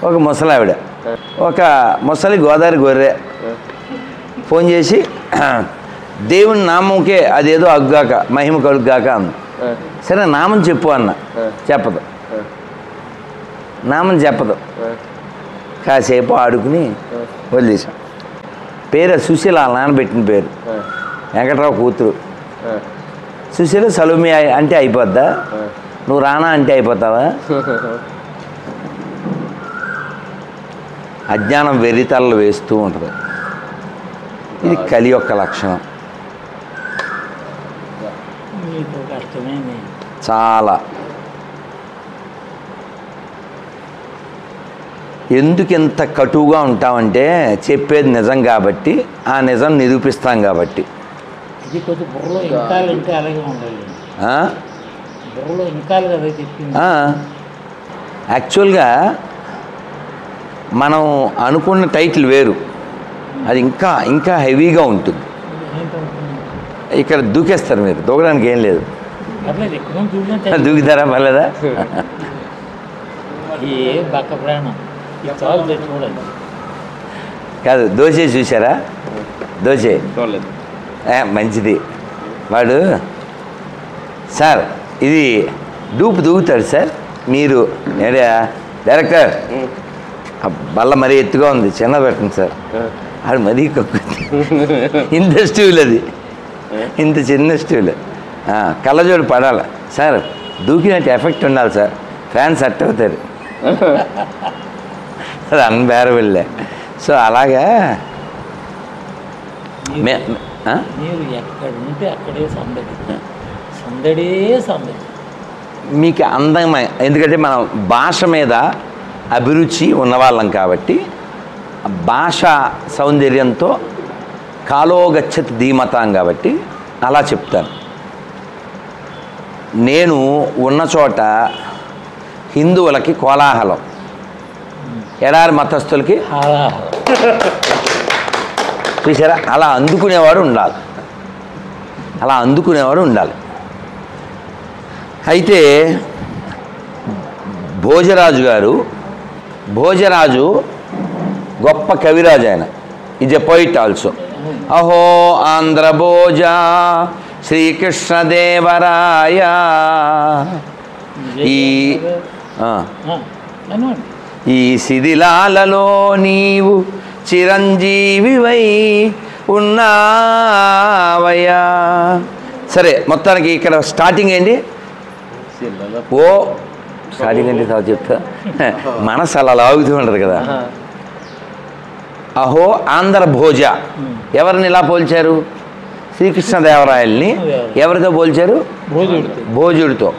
ఒక ముసలావిడ, ఒక ముసలి గోదావరి గొర్రె ఫోన్ చేసి దేవుని నామంకే అదేదో అగ్గాక మహిమ కలుగ్గాక అన్న. సరే నామం చెప్పు అన్న. చెప్పదు, నామం చెప్పదు. కాసేపు ఆడుకుని వదిలేసాం. పేరు సుశీల, నానబెట్టిన పేరు. వెంకట్రావు కూతురు. సుశీల సలోమి అంటే అయిపోద్దా? నువ్వు రానా అంటే అయిపోతావా? అజ్ఞానం వెర్రితలలు వేస్తూ ఉంటుంది. ఇది కలి యొక్క లక్షణం. చాలా. ఎందుకు ఇంత కటువుగా ఉంటామంటే చెప్పేది నిజం కాబట్టి, ఆ నిజం నిరూపిస్తాం కాబట్టి. యాక్చువల్గా మనం అనుకున్న టైటిల్ వేరు, అది ఇంకా ఇంకా హెవీగా ఉంటుంది. ఇక్కడ దూకేస్తారు మీరు, దూకడానికి ఏం లేదు. దూకుతారా పర్లేదా? కాదు, దోశ చూసారా? దోశ మంచిది. వాడు సార్ ఇది డూపు దూకుతాడు సార్, మీరు ఏడా డైరెక్టర్ బల్ల మరీ ఎత్తుగా ఉంది, చిన్న పెట్టండి సార్. అది మరీ ఇంత స్టూల్, అది ఇంత చిన్న స్టూల్, కళ్ళజోడు పడాలి సార్, దూకినట్టు ఎఫెక్ట్ ఉండాలి సార్, ఫ్యాన్స్ సెట్ అవుతారు. అది అన్బేరబుల్లే. సో అలాగా మీకు అందమైన, ఎందుకంటే మనం భాష మీద అభిరుచి ఉన్నవాళ్ళం కాబట్టి, భాష సౌందర్యంతో కాలో గచ్చతి ధీమతాం కాబట్టి అలా చెప్తాను. నేను ఉన్న చోట హిందువులకి కోలాహలం, ఎడారి మతస్థులకి చూసారా? అలా అందుకునేవాడు ఉండాలి, అలా అందుకునేవాడు ఉండాలి. అయితే భోజరాజు గొప్ప కవిరాజు. ఆయన ఈజ్ ఎ పోయిట్ ఆల్సో. అహో ఆంధ్ర భోజ శ్రీకృష్ణదేవరాయ. ఈ శిథిలాలలో నీవు చిరంజీవివై ఉన్నావయ్యా. సరే, మొత్తానికి ఇక్కడ స్టార్టింగ్ ఏంటి? ఓ స్టార్టింగ్ ఏంటి చెప్తా, మనసు అలా లాగుతూ ఉంటుంది కదా. అహో ఆంధ్ర భోజ, ఎవరిని ఇలా పోల్చారు? శ్రీకృష్ణదేవరాయల్ని ఎవరితో పోల్చారు? భోజుడితో.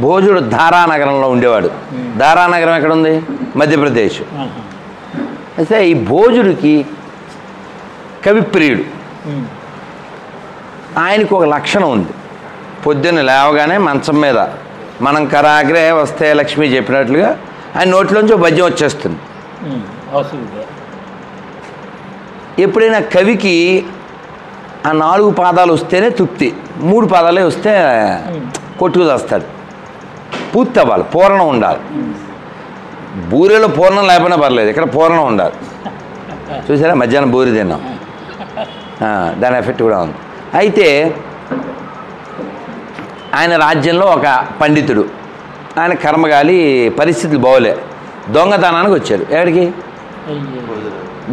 భోజుడు ధారానగరంలో ఉండేవాడు. ధారానగరం ఎక్కడుంది? మధ్యప్రదేశ్. అయితే ఈ భోజుడికి కవిప్రియుడు. ఆయనకు ఒక లక్షణం ఉంది. పొద్దున్న లేవగానే మంచం మీద మనం కరాగ్రే వస్తే లక్ష్మి చెప్పినట్లుగా ఆయన నోట్లోంచి ఒక పద్యం వచ్చేస్తుంది. ఎప్పుడైనా కవికి ఆ 4 పాదాలు వస్తేనే తృప్తి, 3 పాదాలే వస్తే కొట్టుకు వస్తాడు. పూర్తి అవ్వాలి, పూర్ణం ఉండాలి. బూరెలో పూర్ణం లేకపోయినా పర్లేదు, ఇక్కడ పూర్ణం ఉండాలి. చూసారా, మధ్యాహ్నం బూరి తిన్నాం, దాని ఎఫెక్ట్ కూడా ఉంది. అయితే ఆయన రాజ్యంలో ఒక పండితుడు, ఆయన కర్మగాలి, పరిస్థితులు బాగోలే, దొంగతనానికి వచ్చారు. ఎక్కడికి?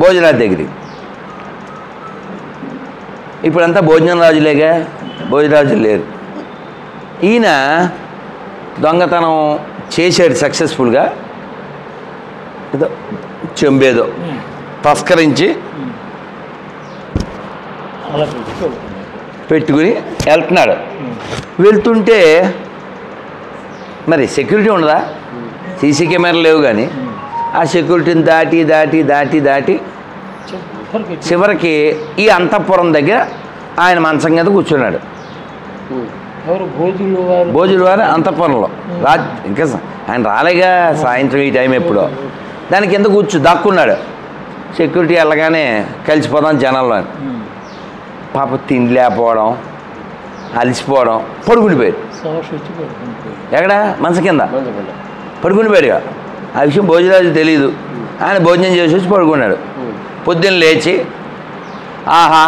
భోజరాజు దగ్గరికి. ఇప్పుడంతా భోజనం రాజులేగా, భోజరాజులు లేరు. ఈయన దొంగతనం చేశాడు సక్సెస్ఫుల్గా. ఏదో చెంబేదో తస్కరించి పెట్టుకుని వెళ్తున్నాడు. వెళ్తుంటే మరి సెక్యూరిటీ ఉండదా? సీసీ కెమెరాలు లేవు. కానీ ఆ సెక్యూరిటీని దాటి దాటి దాటి దాటి చివరికి ఈ అంతఃపురం దగ్గర ఆయన మంచం కింద కూర్చున్నాడు. భోజులు వారు అంతఃపురంలో ఇంకా ఆయన రాలేగా, సాయంత్రం ఈ టైం ఎప్పుడో. దాని కింద దాక్కున్నాడు. సెక్యూరిటీ వెళ్ళగానే కలిసిపోదాం జనాల్లో. పాప తిండి లేకపోవడం, అలిసిపోవడం, పడుకునిపోయాడు. ఎక్కడ? మంచం కింద పడుకునిపోయాడుగా. ఆ విషయం భోజరాజు తెలియదు. ఆయన భోజనం చేసి వచ్చి పడుకున్నాడు. పొద్దున్న లేచి ఆహా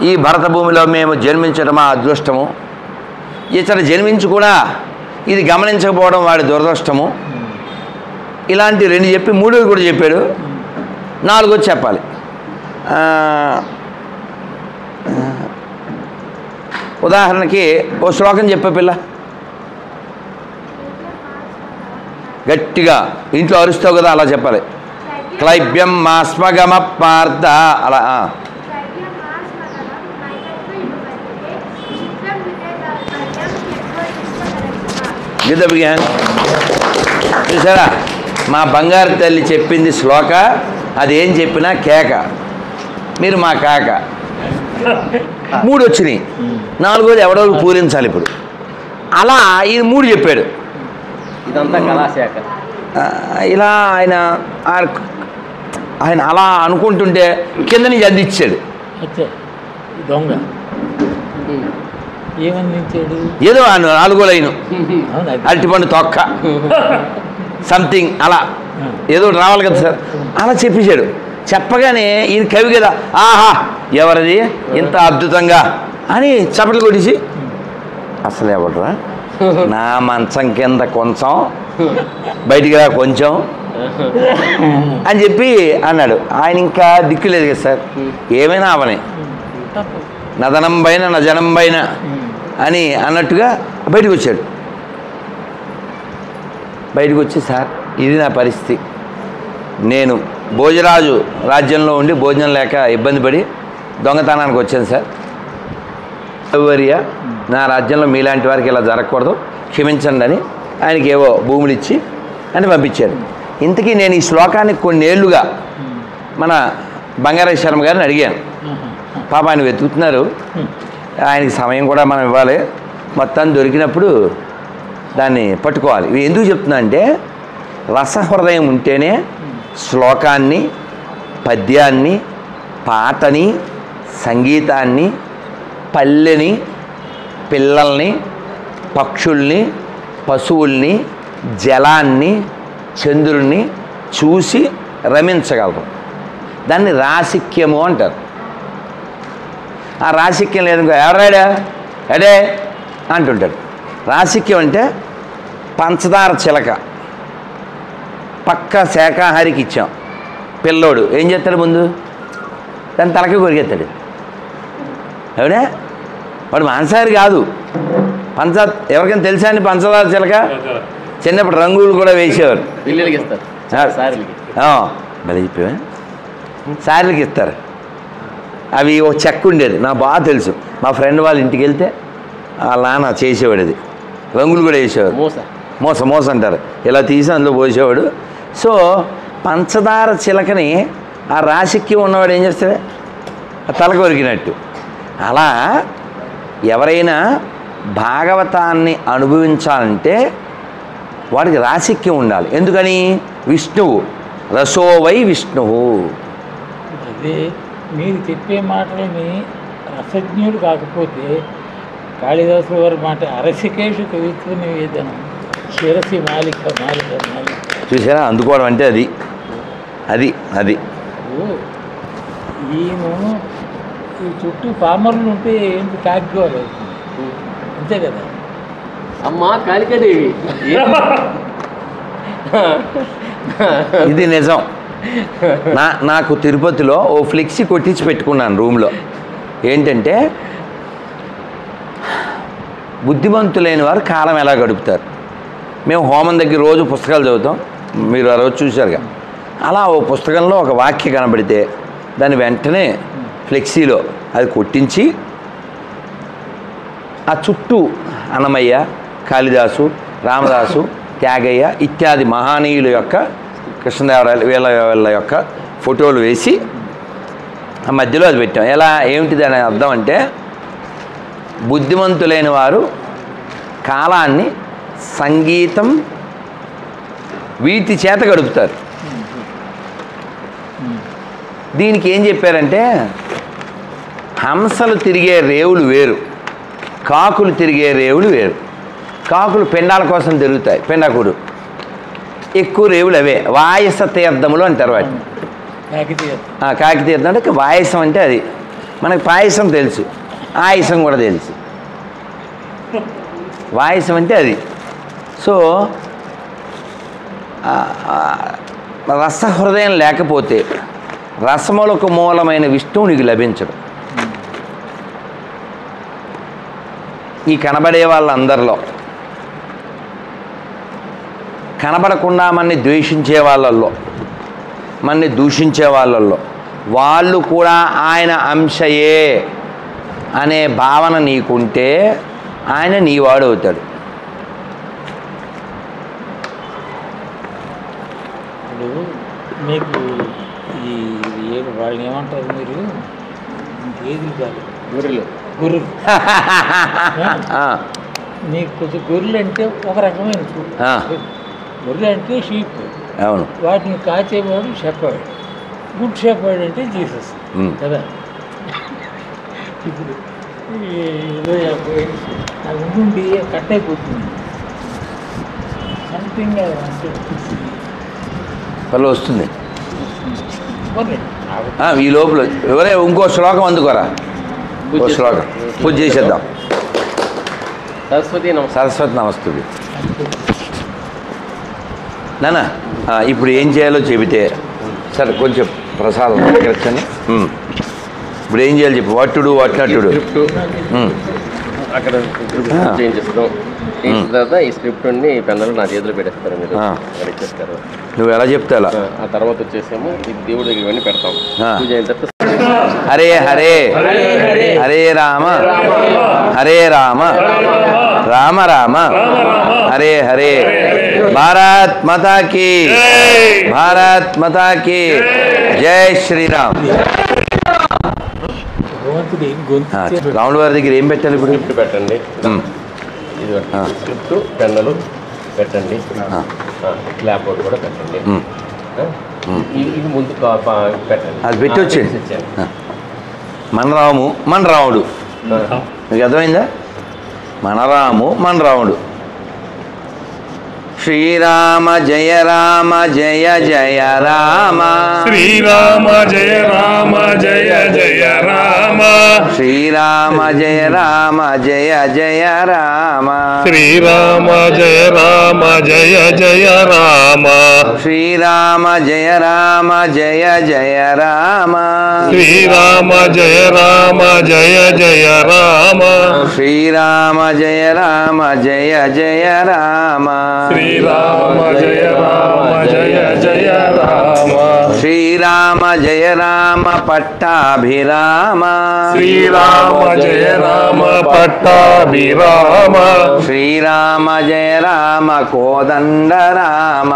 ఈ భరత భూమిలో మేము జన్మించడం మా అదృష్టము, ఇతడు జన్మించి కూడా ఇది గమనించకపోవడం వాడి దురదృష్టము, ఇలాంటి 2 చెప్పి 3వి కూడా చెప్పాడు. 4వది చెప్పాలి. ఉదాహరణకి ఓ శ్లోకం చెప్పే పిల్ల గట్టిగా ఇంట్లో అరుస్తావు కదా అలా చెప్పాలి. క్లైబ్యం మాస్మగమ పార్థ అలా గీత బిగాన్ చూసారా మా బంగారు తల్లి చెప్పింది శ్లోక, అది ఏం చెప్పినా కేక, మీరు మా కాక. 3 వచ్చినాయి, 4వది ఎవడో పూరించాలి. ఇప్పుడు అలా ఈయన 3 చెప్పాడు. ఇదంతా కళాశాఖ. ఇలా ఆయన అలా అనుకుంటుంటే కింద నుంచి అందించాడు. దొంగ ఏమందించాడు? ఏదో 4వ లైను అరటిపండు తొక్క సంథింగ్ అలా ఏదో రావాలి కదా సార్, అలా చెప్పేశాడు. చెప్పగానే ఈయన కవి కదా, ఆహా ఎవరిది ఇంత అద్భుతంగా అని చప్పట్లు కొట్టేసి అసలు ఎవడరా నా మంచం కింద కొంచెం బయటికి రా కొంచెం అని చెప్పి అన్నాడు. ఆయన ఇంకా దిక్కు లేదు కదా సార్, ఏమైనా అవని నదనం పైన నజనం పైన అని అన్నట్టుగా బయటకు వచ్చాడు. బయటకు వచ్చి సార్ ఇది నా పరిస్థితి, నేను భోజరాజు రాజ్యంలో ఉండి భోజనం లేక ఇబ్బంది పడి దొంగతనానికి వచ్చాను సార్. ఎవరియా నా రాజ్యంలో మీలాంటి వారికి ఇలా జరగకూడదు, క్షమించండి అని ఆయనకి ఏవో భూములు ఇచ్చి అని పంపించారు. ఇంతకీ నేను ఈ శ్లోకాన్ని కొన్నేళ్లుగా మన బంగారాజు శర్మ గారిని అడిగాను. పాప ఆయన వెతుకుతున్నారు, ఆయనకి సమయం కూడా మనం ఇవ్వాలి, మొత్తాన్ని దొరికినప్పుడు దాన్ని పట్టుకోవాలి. ఇవి ఎందుకు చెప్తున్నా అంటే రసహృదయం ఉంటేనే శ్లోకాన్ని, పద్యాన్ని, పాటని, సంగీతాన్ని, పల్లెని, పిల్లల్ని, పక్షుల్ని, పశువుల్ని, జలాన్ని, చంద్రుల్ని చూసి రమించగలరు. దాన్ని రాసిక్యము అంటారు. ఆ రాసిక్యం లేదు ఎవరాడా అడే అంటుంటాడు. రాసిక్యం అంటే పంచదార చిలక పక్క శాకాహారికి ఇచ్చాం, పిల్లోడు ఏం చేస్తాడు ముందు దాన్ని తలకి కొరికెత్తాడు. ఎవడే వాడు మాంసాహారి కాదు. ఎవరికైనా తెలుసా అండి పంచదార చిలక? చిన్నప్పుడు రంగులు కూడా వేసేవారు, పిల్లలకి ఇస్తారు, భలే చెప్పేవా, సారీలకి ఇస్తారు. అవి ఓ చెక్క ఉండేది నాకు బాగా తెలుసు. మా ఫ్రెండ్ వాళ్ళ ఇంటికి వెళ్తే వాళ్ళ నాన్న చేసేవాడు, అది రంగులు కూడా వేసేవాడు. మోస అంటారు, ఇలా తీసి అందులో పోసేవాడు. సో పంచదార చిలకని ఆ రాసిక్యం ఉన్నవాడు ఏం చేస్తాడు, తల కొరికినట్టు. అలా ఎవరైనా భాగవతాన్ని అనుభవించాలంటే వాడికి రాసిక్యం ఉండాలి. ఎందుకని? విష్ణువు రసోవై విష్ణువు. అదే మీరు చెప్పే మాటలని రసజ్ఞుడు కాకపోతే కాళిదాసు వారి మాట అరసికేషు కవిత్వ నివేదనం శిరసి మాలిక మాలిక మాలిక చూసారా, అందుకోవడం అంటే అది అది అది ఈయన ఈ చుట్టూ పామరులు ఉంటే ఏంటి కాకిగోలు అంతే కదా. అమ్మా కాళికాదేవి ఇది నిజం. నాకు తిరుపతిలో ఓ ఫ్లెక్సీ కొట్టించి పెట్టుకున్నాను రూమ్లో. ఏంటంటే బుద్ధిమంతులైన వారు కాలం ఎలా గడుపుతారు. మేము హోమం దగ్గర రోజు పుస్తకాలు చదువుతాం, మీరు ఆ రోజు చూశారుగా. అలా ఓ పుస్తకంలో ఒక వాక్య కనబడితే దాన్ని వెంటనే ఫ్లెక్సీలో అది కొట్టించి ఆ చుట్టూ అన్నమయ్య, కాళిదాసు, రామదాసు, త్యాగయ్య ఇత్యాది మహానీయుల యొక్క, కృష్ణదేవరాయలు వీళ్ళ యొక్క ఫోటోలు వేసి ఆ మధ్యలో అది పెట్టాం. ఎలా ఏమిటిది అనే అర్థం అంటే బుద్ధిమంతులైన వారు కాలాన్ని సంగీతం వీటి చేత గడుపుతారు. దీనికి ఏం చెప్పారంటే హంసలు తిరిగే రేవులు వేరు, కాకులు తిరిగే రేవులు వేరు. కాకులు పెండాల కోసం తిరుగుతాయి, పెండాకుడు. ఎక్కువ రేవులు అవే వాయస తీర్థములు అంటారు వాటిని. కాకితీర్థం అంటే వాయసం అంటే అది. మనకు పాయసం తెలుసు, ఆయాసం కూడా తెలుసు. వాయసం అంటే అది. సో రసహృదయం లేకపోతే రసములకు మూలమైన విష్ణువు నీకు లభించడు. ఈ కనబడే వాళ్ళందరిలో కనబడకుండా మనని ద్వేషించే వాళ్ళల్లో, మనని దూషించే వాళ్ళల్లో వాళ్ళు కూడా ఆయన అంశయే అనే భావన నీకుంటే ఆయన నీవాడు అవుతాడు. ఇప్పుడు మీకు ఈ వాళ్ళని ఏమంటారు మీరు? గేదెలు కాదు, గొర్రెలు. గొర్రెలు. నీకు కొంచెం గొర్రెలు అంటే ఒక రకమైన గొర్రెలు అంటే షీప్. అవును. వాటిని కాచేవాడు షెపర్డ్. గుడ్ షెపర్డ్ అంటే జీసస్ కదా. ఇప్పుడు అది ఉండి కట్ అయిపోతుంది. సంథింగ్ అంటే పర్లో వస్తుంది. గొర్రె ఈ లోపల ఎవరే ఇంకో శ్లోకం అందుకోరా, ఓ శ్లోకం పూజ చేసేద్దాం. సరస్వతి నమస్తుంది. నాన్న ఇప్పుడు ఏం చేయాలో చెబితే సరే, కొంచెం ప్రసాదం వచ్చని ఇప్పుడు ఏం చేయాలి చెప్పు. What to do, what not to do. అక్కడ చేంజ్ చేస్తాం. తర్వాత ఈ స్క్రిప్ట్ పెన్నులు నా చేతిలో పెట్టేస్తారు, మీరు ఇచ్చేస్తారు. నువ్వు ఎలా చెప్తే అలా. ఆ తర్వాత వచ్చేసేమో ఇది దేవుడి దగ్గర ఇవన్నీ పెడతాం. పూజ అయిన తర్వాత హరే హరే హరే రామ హరే రామ రామ రామ హరే హరే. భారత్ మాతా కీ, భారత్ మాతా కీ జై శ్రీరామ్. రాముడు వారి దగ్గర ఏం పెట్టాలి ఇప్పుడు? స్క్రిప్ట్ పెట్టండి, ఇది స్క్రిప్ట్ పెన్నులు పెట్టండి, క్లాప్ బోర్డ్ కూడా పెట్టండి. ఇది ముందు పెట్టండి, అది పెట్టి వచ్చేయండి. మన రాము మన రాముడు, మీకు అర్థమైందా? మన రాము మన రాముడు. శ్రీరామ జయ రామ జయ జయ రామ, శ్రీరామ జయ రామ జయ జయ రామ, శ్రీరామ జయ రామ జయ జయ రామ, శ్రీరామ జయ రామ జయ జయ రామ, శ్రీరామ జయ రామ జయ జయ రామ, శ్రీరామ జయ రామ జయ జయ రామ, శ్రీరామ జయ రామ జయ జయ రామ, శ్రీరామ జయ రామ జయ జయ రామ, శ్రీరామ జయ రామ పట్టాభిరామ, శ్రీరామ జయ రామ పట్టాభిరామ, శ్రీరామ జయ రామ కోదండ రామ,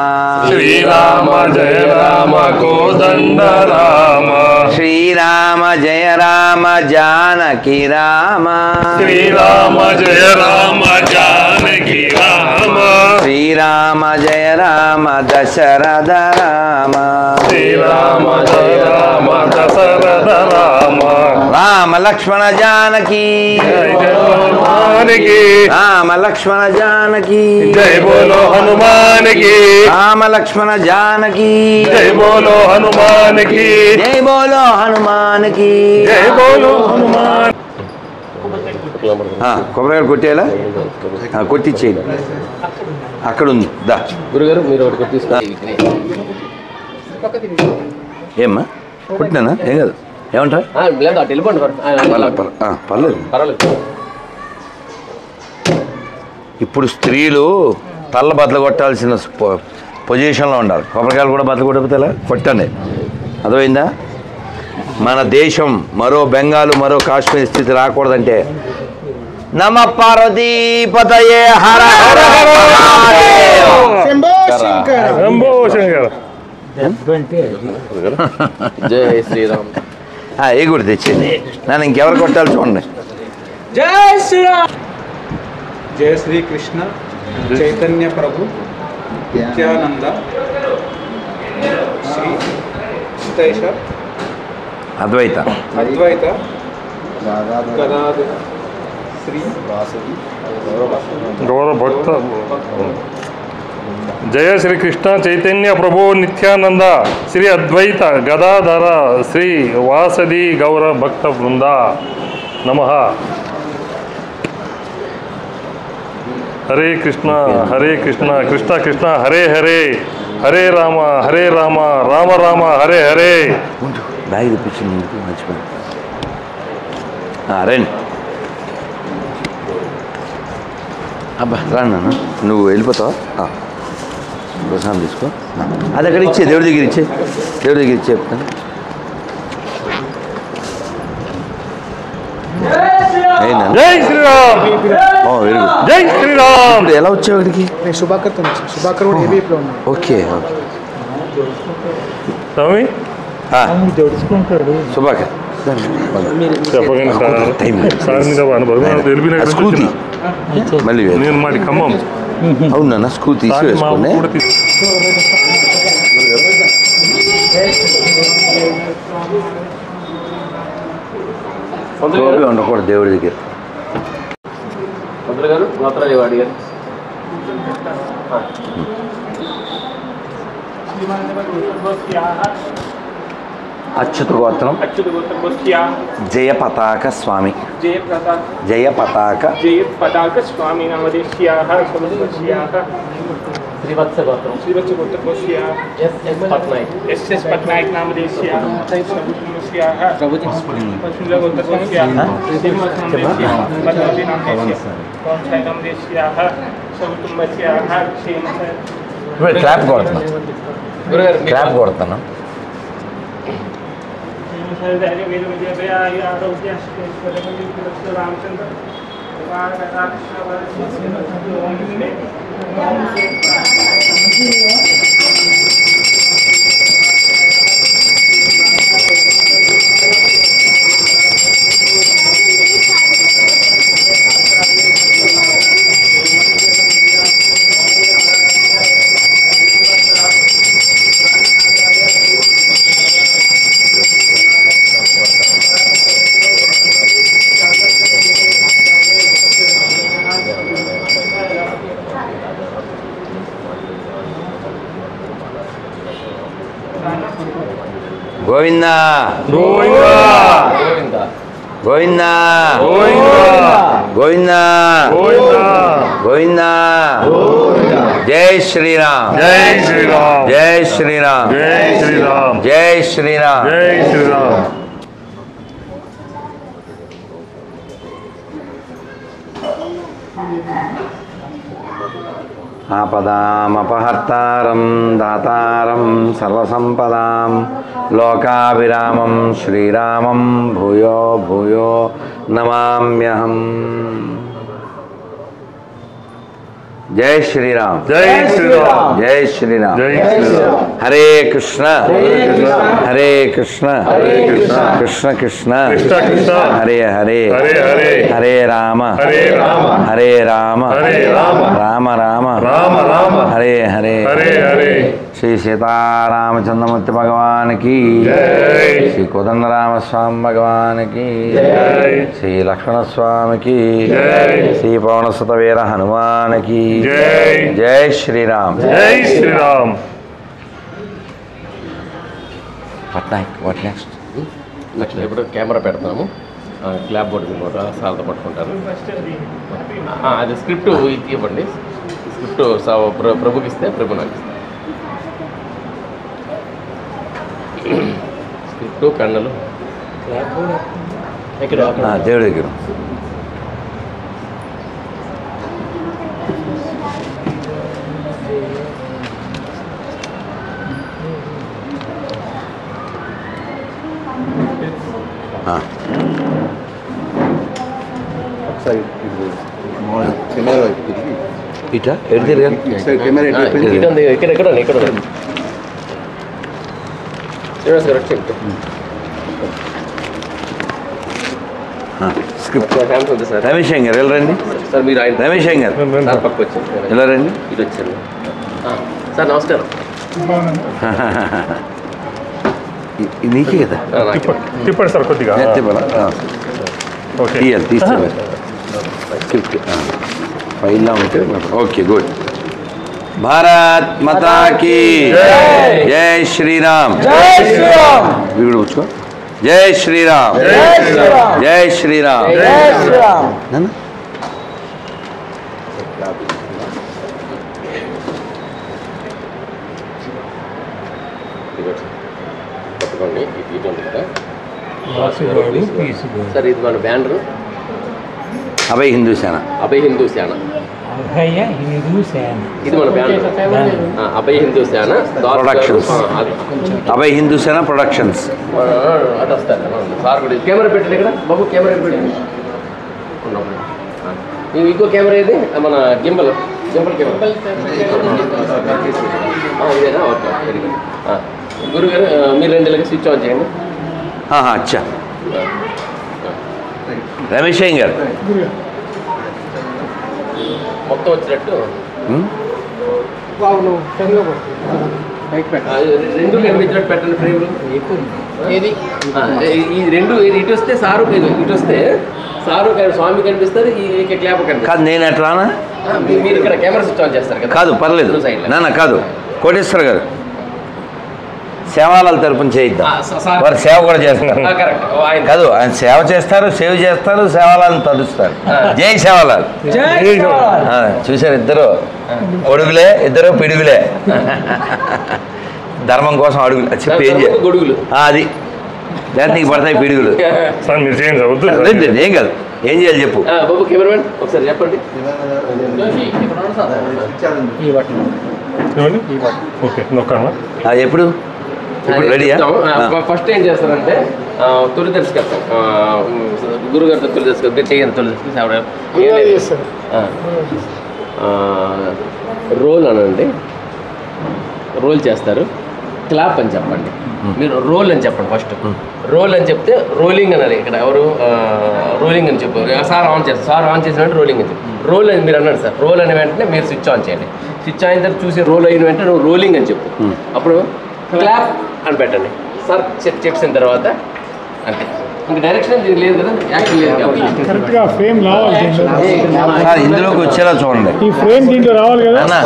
శ్రీరామ జయ రామ కోదండ రామ, శ్రీరామ జయ రామ జానకి రామ, శ్రీరామ జయ రామ జానకి రామ, శ్రీరామ జయ రామ దశరథ రామ, శ్రీరామ జయ రామ దశరథ రామ, రామ లక్ష్మణ జానకి, జయ హనుమానికి, రామ లక్ష్మణ జానకి, జయ బోలో హనుమానికి, రామ లక్ష్మణ జానకి, జయ బోలో హనుమానికి, జై బోలో హనుమానికి, జయ బోలో హనుమాన్. కొబ్బరికాయలు కొట్టేలా కొట్టించేయండి. అక్కడ ఉంది దా. గురుగారు మీరు ఒకటి తీసుకోండి. ఏమ్మా కొట్టినానా? ఏం కాదు, ఏమంటారు? లేదు అటు వెళ్ళిపోండి. పర్లేదు. పర్వాలేదు. ఇప్పుడు స్త్రీలు తల్ల బద్దలు కొట్టాల్సిన పొజిషన్లో ఉండాలి. కొబ్బరికాయలు కూడా బద్దలు కొట్టకపోతే కొట్టండి. అర్థమైందా? మన దేశం మరో బెంగాలు మరో కాశ్మీర్ స్థితి రాకూడదంటే నమ పార్వతీపతయే హర హర శంభో శంకర. జై శ్రీరామ్. ఏ కూడా తెచ్చింది నన్ను ఇంకెవరు కొట్టాలి చూడండి. జై శ్రీరామ్. జయ శ్రీకృష్ణ చైతన్య ప్రభు నిత్యానంద శ్రీ స్థైష అద్వైత అద్వైత గదాధర శ్రీ గౌరవ భక్త జయ శ్రీకృష్ణ చైతన్య ప్రభు నిత్యానంద శ్రీ అద్వైత గదాధర శ్రీ వాసది గౌర భక్త బృంద నమః. హరే కృష్ణ కృష్ణ కృష్ణ హరే హరే, హరే రామ రామ రామ హరే హరే. బ్యాగ్ తెప్పించింది ముందుకు మర్చిపోయాను. రండి అబ్బా రా నాన్న, నువ్వు వెళ్ళిపోతావా? ప్రసాదం తీసుకో. అది అక్కడ ఇచ్చే, దేవుడి దగ్గర ఇచ్చే, దేవుడి దగ్గర ఇచ్చే చెప్తాను. జై శ్రీరామ్, వెరీ గుడ్. జై శ్రీరామ్. ఇప్పుడు ఎలా వచ్చావు ఇక్కడికి? శుభాకర్తో శుభాకర్ కూడా ఏబీఎఫ్లో ఉన్నాడు. Okay okay. స్వామి జడుచుకుంటాడు. శుభాకర్ చెప్పగానే సార్ మీద అనుభవం స్కూటీ మళ్ళీ నేను మాది ఖమ్మం. అవునా స్కూటీ సార్ మా వేసుకునే కూడా గోపి ఉండకూడదు దేవుడి దగ్గర. మంత్రులు గారు గోత్రాలు అడిగారు. అచ్యుత గోత్రం జయ పతాక స్వామి, జయ పతాక స్వామి నామదేశ్యాః సమస్తస్యాః శ్రీవత్స గోత్రం ఎస్ పట్నాయక్ నామదేశ్యాః సముద్రస్యాః పశులగోత్రస్యాః సింహనామదేశ్యాః పద్మవతి నామదేశ్యాః వంశాయ నామదేశ్యాః సౌకుటుంబస్యాః క్షేమః. క్లాప్ కొడుతున్నాను, క్లాప్ కొడుతున్నాను. రామచంద్ర గోవింద గోవింద గోవింద గోవింద గోవింద గోవింద గోవింద. జై శ్రీరామ్, జై శ్రీరామ్, జై శ్రీరామ్, జై శ్రీరామ్, జై శ్రీరామ్. జై శ్రీరామ్. ఆపదామపహర్తారం దాతారం సర్వసంపదాం లోకాభిరామం శ్రీరామం భూయో భూయో నమామ్యహం. జై శ్రీరామ్, జై శ్రీరామ్, జై శ్రీరామ్. జై శ్రీరామ్. హరే కృష్ణ హరే కృష్ణ కృష్ణ కృష్ణ కృష్ణ కృష్ణ హరే హరే హరే హరే హరే రామ హరే రామ హరే రామ హరే రామ రామ రామ రామ రామ హరే హరే. హరే హరే. శ్రీ సీతారామచంద్రమూర్తి భగవానికి, జై. శ్రీ కోదండరామస్వామి భగవానికి, జై. శ్రీ లక్ష్మణస్వామికి, జై. శ్రీ పవనసుత వీర హనుమానికి. జై. జై శ్రీరామ్. జై శ్రీరామ్. Patnaik what next? ఇప్పుడు కెమెరా పెడతాము. క్లాప్ బోర్డు మీద కూడా సార్తో పట్టుకుంటారు. అది స్క్రిప్ట్ ఇవ్వండి. స్క్రిప్ట్ ప్రభుకి ఇస్తే ప్రభు నాకు ఇస్తాను. స్క్రిప్ట్ కన్నులు ఇక్కడ దేవుడి దగ్గర. ఇటా ఎటు తిరగాలి? ఇక్కడ ఇక్కడ ఇక్కడ శ్రీనివాస్ గారు వచ్చి స్క్రిప్ట్. హ్యాండ్స్ ఉంది సార్. రమేష్ గారు ఎలా రండి? సార్ మీరు ఆయన రమేష్ గారు సార్ పక్కకు వచ్చారు. ఎలా రండి? ఇది వచ్చారు. సార్ నమస్కారం. నీకే కదా తిప్పండి సార్ కొద్దిగా. ఓకే. తీయాలి, తీస్తే స్క్రిప్ట్ ఫైల్లా ఉంటే ఓకే గుడ్. భారత్ మాతా కీ జై శ్రీరామ్ వీడు పుచ్చుకో జై శ్రీరామ్ జై శ్రీరామ్ నాన్న పట్టుకోండి ఇది ఉంది కదా సార్ ఇది మన బ్యానరు అభయ్ హిందూ సేన అభయ్ హిందూ సేన అభయ హిందూ సేన ఇది మన బ్యానర్ అభయ్ హిందూ సేన ప్రొడక్షన్స్ అభయ్ హిందూ సేన ప్రొడక్షన్స్ అటు వస్తారు సార్ కూడా కెమెరా పెట్టండి ఇక్కడ బాబు కెమెరా పెట్టండి ఇంకో కెమెరా ఇది మన గింబల్ కెమెరా ఇదేనా ఓకే వెరీ గుడ్ గురుగారు మీరు 2 ఇళ్ళకి స్విచ్ ఆన్ చేయండి అచ్చా రమేష్ గారు మొత్తం వచ్చినట్టు రెండు కనిపించినట్టు పెట్టండి ఫ్రేమ్లు ఏది ఈ రెండు ఇటు వస్తే సారు ఇటు వస్తే సారు స్వామి కనిపిస్తారు ఈ క్లాప్ కనిపిస్తారు కాదు నేను ఎట్లానా మీరు ఇక్కడ కెమెరా స్విచ్ ఆన్ చేస్తారు కదా కాదు పర్లేదు నాన్న కాదు కోటేశ్వర గారు సేవాలాల తరపున చేయిద్దాం వారు సేవ కూడా చేస్తారు కాదు ఆయన సేవ చేస్తారు సేవ్ చేస్తారు సేవాలను తడుస్తారు జై సేవాలాల్ చూశారు ఇద్దరు ఒడుగులే ఇద్దరు పిడుగులే ధర్మం కోసం అడుగులు చెప్పి ఏం చేయాలి గొడుగులు అది లేదా నీకు పడతాయి పిడుగులు ఏం కాదు ఏం చేయాలి చెప్పు బాబు కెమెరామెన్ ఒకసారి చెప్పండి ఓకే నొక్కన్నా ఎప్పుడు ఇప్పుడు రెడీయా ఫస్ట్ ఏం చేస్తారంటే తొలి దర్శకత్వం గురుగారితో తొలి దర్శకత్వం చేయండి తొలి దర్శకత్వం రోల్ అనండి రోల్ చేస్తారు క్లాప్ అని చెప్పండి మీరు రోల్ అని చెప్పండి ఫస్ట్ రోల్ అని చెప్తే రోలింగ్ అన్నారు ఇక్కడ ఎవరు రోలింగ్ అని చెప్పారు సార్ ఆన్ చేస్తారు సార్ ఆన్ చేసినట్టు రోలింగ్ అని చెప్పి రోల్ అని మీరు అన్నారు సార్ రోల్ అనే వెంటనే మీరు స్విచ్ ఆన్ చేయండి స్విచ్ అయిన తర్వాత చూసి రోల్ అయిన వెంటనే నువ్వు రోలింగ్ అని చెప్పు అప్పుడు క్లాప్ అని పెట్టండి సార్ చెప్పిన తర్వాత అంతే ఇంక డైరెక్షన్ లేదు కదా యాక్షన్ లేదు కాబట్టి కరెక్ట్గా ఫ్రేమ్ రావాలి సార్ ఇందులోకి వచ్చేలా చూడండి ఈ ఫ్రేమ్ దీంట్లో రావాలి కదా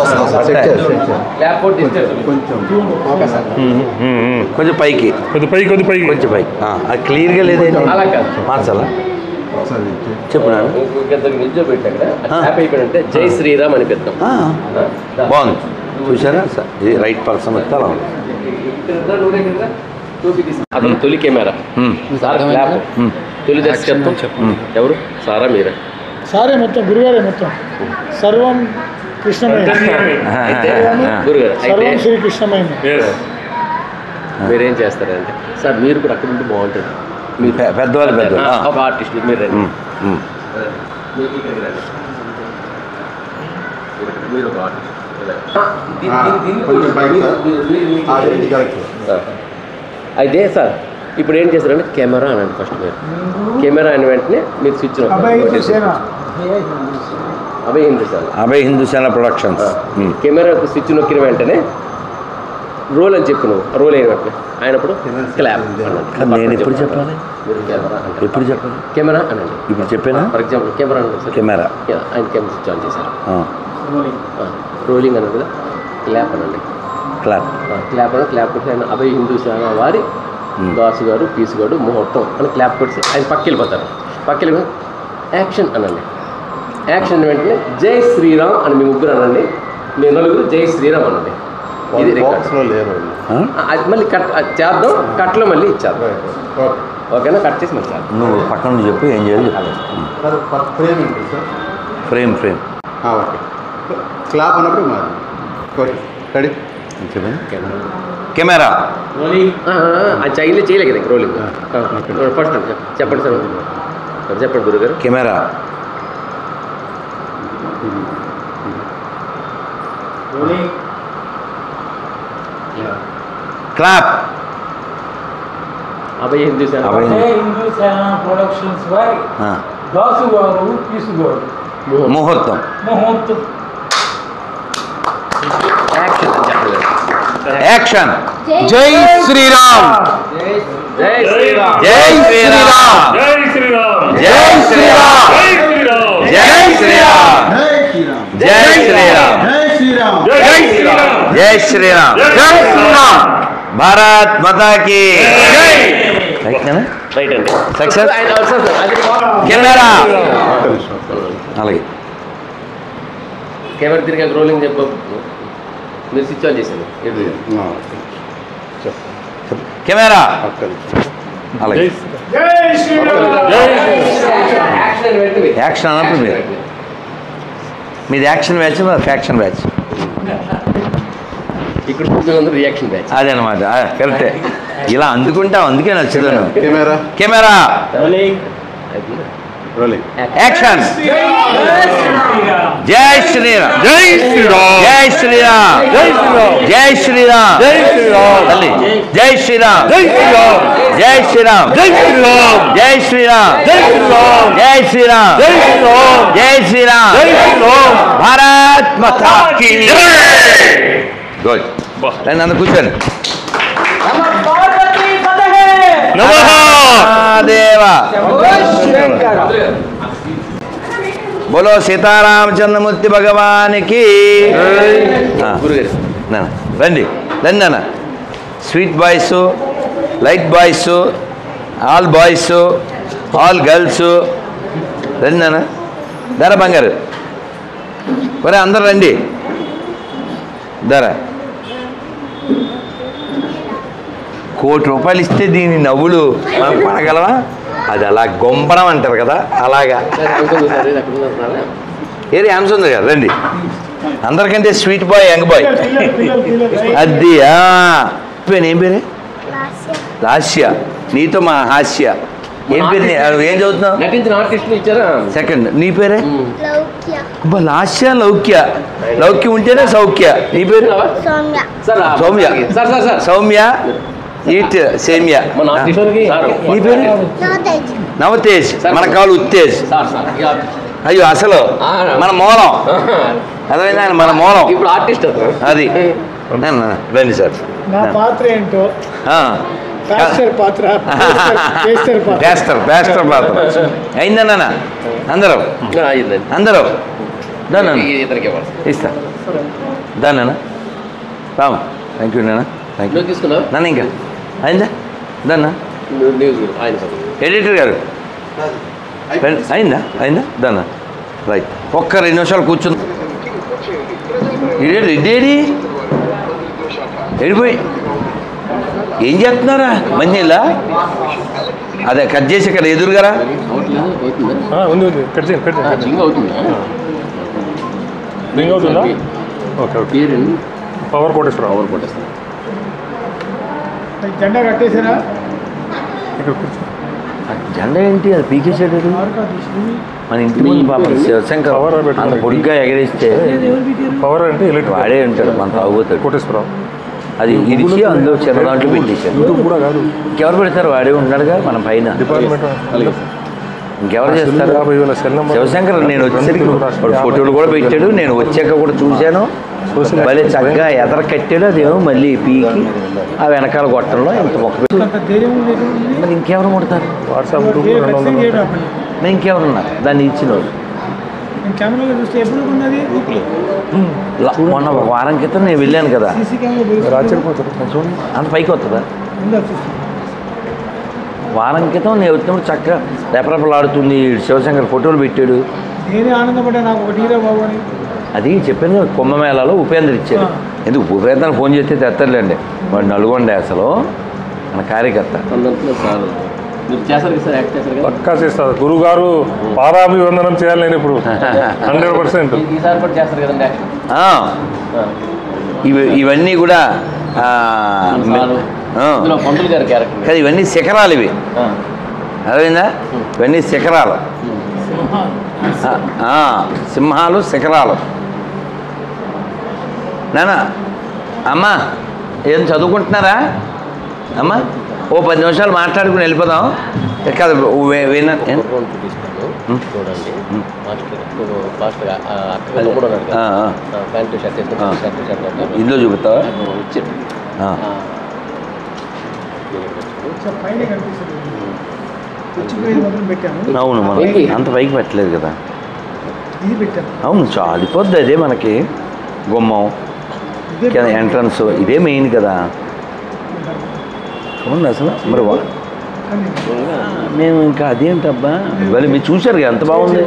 క్లాప్ కొట్టి కొంచెం పైకి కొద్ది పైకి కొంచెం పైకి అది క్లియర్గా లేదండి అలా కాదు మార్చాలా చెప్పు నాన్న నిజం పెట్టాక క్లాప్ అయిపోయిందంటే జై శ్రీరామ్ అని పెడతాం బాగుంది చూసారా ఇది రైట్ పర్సన్ వస్తే అలా ఉంది అతను తొలి కెమెరా సార్ క్లాప్ తొలి దర్శకత్వం ఎవరు సారా మీరా సారే మొత్తం గురుగారే మొత్తం సర్వం కృష్ణమయ గురుగారు సర్వం అయితే శ్రీ కృష్ణమయ మీరేం చేస్తారంటే సార్ మీరు కూడా అక్కడ ఉంటే బాగుంటుంది మీరు పెద్దవాళ్ళు ఒక ఆర్టిస్ట్ మీరు రండి మీరు ఇక్కడికి రండి మీరు ఒక ఆర్టిస్ట్ అయితే సార్ ఇప్పుడు ఏం చేస్తారంటే కెమెరా అనండి ఫస్ట్ మీరు కెమెరా అని వెంటనే మీరు స్విచ్ అభయ్ హిందూ సేన ప్రొడక్షన్స్ కెమెరా స్విచ్ నొక్కిన వెంటనే రోల్ అని చెప్పు నువ్వు రోల్ అయిన వెంటనే ఆయనప్పుడు క్లాప్ నేను ఎప్పుడు చెప్పాలి మీరు కెమెరా ఎప్పుడు చెప్పాలి కెమెరా అనండి ఇప్పుడు చెప్పానా ఫర్ ఎగ్జాంపుల్ కెమెరా అనండి సార్ కెమెరా ఆయన కెమెరా స్విచ్ ఆన్ చేశారు రోలింగ్ అన్నది కదా క్లాప్ అనండి క్లాప్ క్లాప్ అని క్లాప్ కొట్టి ఆయన అభయ్ హిందూ సేన వారి దాసు గారు పీసు గారు ముహూర్తం అని క్లాప్ కొట్టి ఆయన పక్క వెళ్ళిపోతారు పక్క వెళ్ళిపోయి యాక్షన్ అనండి యాక్షన్ వెంటనే జై శ్రీరామ్ అని మీ ముగ్గురు అనండి మీ నలుగురు జై శ్రీరామ్ అనండి ఇది అది మళ్ళీ కట్ చేద్దాం కట్లో మళ్ళీ ఇచ్చేద్దాం ఓకేనా కట్ చేసి మళ్ళీ చేద్దాం నువ్వు పక్కన నుంచి చెప్పు ఏం చేయాలి ఫ్రేమ్ ఓకే క్లాప్ అన్నప్పుడు మాది ఓకే రెడీ చెప్పండి కెమెరా అది చేయలేదు కదా రోలింగ్ ఫస్ట్ చెప్పండి సార్ చెప్పండి గురుగారు కెమెరా క్లాప్ అభయ్ హిందూ సేన హిందూ సేన ప్రొడక్షన్స్ వారి దాసు గారు పీసు గారు ముహూర్తం యాక్షన్ అని చెప్పలేదు యాక్షన్ జై శ్రీరామ్ జై శ్రీరామ్ జై శ్రీరామ్ జై శ్రీరామ్ జై శ్రీరామ్ జై శ్రీరామ్ జై శ్రీరామ్ జై శ్రీరామ్ శ్రీరామ్ జై శ్రీరామ్ జై శ్రీరామ్ భారత్ మాతా కీ రైట్నా రైట్ అండి సక్సెస్ ఆయన అవసరం సార్ అది కెమెరా ఒక్క నిమిషం. అలాగే కెమెరా తిరిగాక రోలింగ్ చెప్పు మీరు స్విచ్ ఆన్ చేశాను ఇది కెమెరా ఒక్క నిమిషం. అలాగే యాక్షన్ పెట్టి యాక్షన్ అన్నప్పుడు మీరు మీది యాక్షన్ బ్యాచ్ మాది ఫ్యాక్షన్ బ్యాచ్ ఇక్కడ కూర్చున్నందుకు రియాక్షన్ బ్యాచ్ అదనమాట కరెక్టే ఇలా అందుకుంటాం అందుకే నచ్చుతాను కెమెరా కెమెరా రోలింగ్. యాక్షన్ జై శ్రీరామ్ జై శ్రీరామ్ జై శ్రీరామ్ జై శ్రీరామ్ జై శ్రీరామ్ జై శ్రీరామ్ తల్లి జై శ్రీరామ్ జై శ్రీరామ్ జై శ్రీరామ్ జై శ్రీరామ్ జై శ్రీరామ్ జై శ్రీరామ్ జై శ్రీరామ్ జై శ్రీరామ్ జై శ్రీరామ్ జై శ్రీరామ్ భారత్ మాతా కీ గుడ్ రండి అందరూ కూర్చోండి నమః దేవ బోలో సీతారామచంద్రమూర్తి భగవానికి గురుగారు రండి రండి అన్న sweet boys light boys all boys all girls రండి అన్న ధర బంగారు ఒరే అందరు రండి ధర ₹1,00,00,000 ఇస్తే దీని నవ్వులు మనం పడగలవా అది అలా గొంపడం అంటారు కదా అలాగా ఏది ఆన్సర్ గారు రండి అందరికంటే స్వీట్ బాయ్ యంగ్ బాయ్ అది ఏం పేరే లాస్య నీతో మా హాస్య ఏం పేరు ఏం చదువుతున్నావు నటించిన ఆర్టిస్ట్ ఇచ్చారా సెకండ్ నీ పేరే అబ్బా లాస్య లౌక్య లౌక్య ఉంటేనే సౌఖ్య నీ పేరు sir Soumya. Sir sir sir Soumya eat సేమ్య మన ఆర్టిస్ట్ నీ పేరు నవతేజ్ మన కాలు ఉత్తేజ్ సార్ సార్ అయ్యో అసలు మన మూలం అదైనా మన మూలం ఇప్పుడు ఆర్టిస్ట్ అతను అది రండి సార్ నా పాత్ర ఏంటో ఆ. పాస్టర్ పాత్ర పాస్టర్ పాత్ర పేస్టర్ పేస్టర్ పాత్ర అయిందన్నా అందరూ అయిందండి అందరూ దాన్ని ఇతనికి ఇవ్వాలి ఇస్తా దాన్ని రామ్ థ్యాంక్ యూ నాన్న థ్యాంక్ యూ నువ్వు తీసుకున్నావు నన్ను ఇంకా అయిందా దాన్నా న్యూస్ ఆయన సార్ ఎడిటర్ గారు అయిందా అయిందా దాన్నా రైట్ ఒక్క 2 నిమిషాలు కూర్చుంది ఇదేడి ఎడిపోయి ఏం చేస్తున్నారా మంచిలా అదే కట్ చేసి ఇక్కడ ఎదురుగారా అవట్లేదు అవుతుందా ఉంది ఉంది కట్ చేయండి కట్ చేయండి జింగ్ అవుతుందా రింగ్ అవుతుందా ఓకే ఓకే పేరు పవర్ కోటేశ్వరరావు పవర్ కొట్టేస్తాను జెండా కట్టేసారా ఇక్కడ కూర్చో జెండా ఏంటి అది పీకేసాడు మన ఇంటి ముందు పాపం శివశంకర్ అంత పొడిగ్గా ఎగరేస్తే పవర్ అంటే ఎలక్ట్రిక్ వాడే ఉంటాడు మన తాగుతాడు కోటేశ్వరరావు అది ఇడిచి అందులో చిన్న దాంట్లో పెట్టేశాడు యూట్యూబ్ కూడా కాదు ఇంకెవరు పెడతారు వాడే ఉన్నాడుగా మన పైన డిపార్ట్మెంట్ ఇంకెవరు చేస్తారు 50,000 సెల్ నెంబర్ శివశంకర్ నేను వచ్చేసరికి వాడు ఫోటోలు కూడా పెట్టాడు నేను వచ్చాక కూడా చూశాను భలే చక్కగా ఎదర కట్టాడు అదేమో మళ్ళీ పీకి ఆ వెనకాల గొట్టంలో ఇంత మొక్క పెట్టి అంత ధైర్యం ఉంది. మరి ఇంకెవరు ముడతారు వాట్సాప్ గ్రూప్ ఖచ్చితంగా 200 చేయడం అప్పుడు. మరి ఇంకెవరున్నారు దాన్ని ఇచ్చిన వాళ్ళు నేను కెమెరాలో చూస్తే ఎప్పుడు ఉన్నది మొన్న ఒక వారం క్రితం నేను వెళ్ళాను కదా సీసీ కెమెరా మీరు ఆశ్చర్యపోతారు చూడండి అంత పైకి వస్తుందా ఉందా చూసి వారం క్రితం నేను వచ్చినప్పుడు చక్కగా రెపరెపలాడుతుంది శివశంకర్ ఫోటోలు పెట్టాడు నేనే ఆనందపడ్డా నాకు ఒకటి హీరో బాబు అని. అది చెప్పాను కదా, కుంభమేళాలో ఉపేంద్ర ఇచ్చాడు ఎందుకు ఉపేంద్ర ఫోన్ చేస్తే తెత్తలేండి వాడు నల్గొండ అసలు మన కార్యకర్త అందరితో సార్ మీరు చేస్తారు కదా సార్ యాక్ట్ చేస్తారు కదా పక్కా చేస్తారు గురువు గారు పాదాభివందనం చేయాలి నేను ఇప్పుడు 100%. ఈసారి కూడా చేస్తారు కదండి యాక్షన్ ఆ, ఇవన్నీ కూడా ఇందులో పంతులు గారి క్యారెక్టర్ కదా ఇవన్నీ శిఖరాలు ఇవి అదేందా ఇవన్నీ శిఖరాలు సింహాలు శిఖరాలు నాన్న అమ్మా ఏం చదువుకుంటున్నారా అమ్మా ఓ 10 నిమిషాలు మాట్లాడుకుని వెళ్ళిపోదాం కాదు విన్నా చూడండి మాస్టర్ అక్కడ కూడా ఉన్నాడు కదా ప్యాంటు షర్ట్ వేసుకుంటారు షర్ట్ షర్ట్ ఇందులో చూపుతావా ఇచ్చాడు పైన కనిపిస్తుంది వచ్చిపోయేది మొదలు పెట్టాము అవును మనం అంత పైకి పెట్టలేదు కదా ఇది పెట్టాము అవును చాలిపోద్ది అదే మనకి గుమ్మం ఎంట్రన్స్ ఇదే మెయిన్ కదా. చూడండి అసలు మరి మేము ఇంకా అదేంటబ్బా ఇవాళ మీరు చూశారు ఎంత బాగుంది.